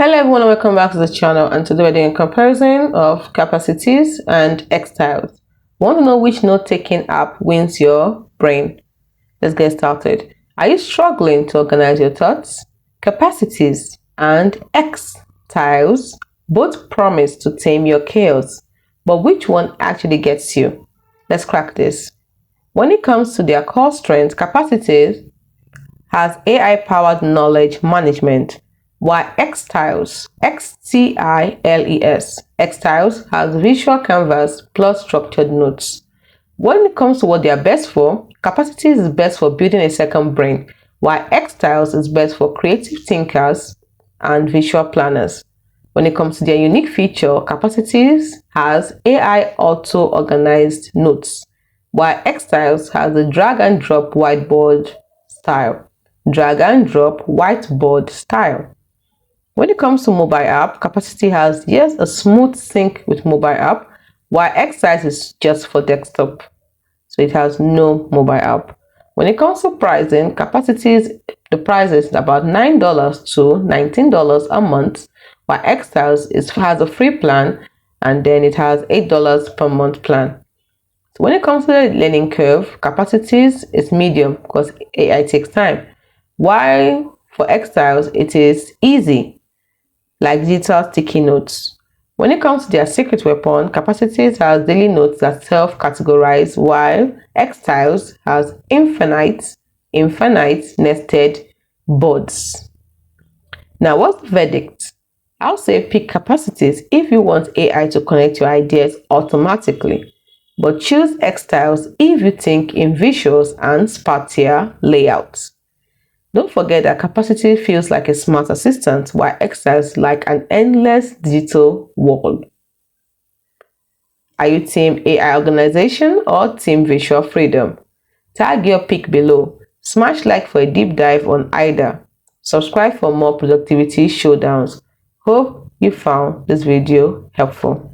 Hello everyone and welcome back to the channel, and today we're doing a comparison of Capacities and Xtiles. Want to know which note-taking app wins your brain? Let's get started. Are you struggling to organize your thoughts? Capacities and Xtiles both promise to tame your chaos, but which one actually gets you? Let's crack this. When it comes to their core strengths, Capacities has AI-powered knowledge management, while Xtiles, Xtiles has visual canvas plus structured notes. When it comes to what they are best for, Capacities is best for building a second brain, while Xtiles is best for creative thinkers and visual planners. When it comes to their unique feature, Capacities has AI auto-organized notes, while Xtiles has the drag and drop whiteboard style. When it comes to mobile app, Capacity has a smooth sync with mobile app, while Xtiles is just for desktop, so it has no mobile app. When it comes to pricing, Capacities, the price is about $9 to $19 a month, while Xtiles has a free plan, and then it has $8 per month plan. So when it comes to the learning curve, Capacities is medium because AI takes time, while for Xtiles it is easy, like digital sticky notes. When it comes to their secret weapon, Capacities has daily notes that self-categorize, while Xtiles has infinite nested boards. Now, what's the verdict? I'll say pick Capacities if you want AI to connect your ideas automatically, but choose Xtiles if you think in visuals and spatial layouts. Don't forget that Capacity feels like a smart assistant, while Xtiles like an endless digital wall. Are you team AI organization or team visual freedom? Tag your pick below. Smash like for a deep dive on either. Subscribe for more productivity showdowns. Hope you found this video helpful.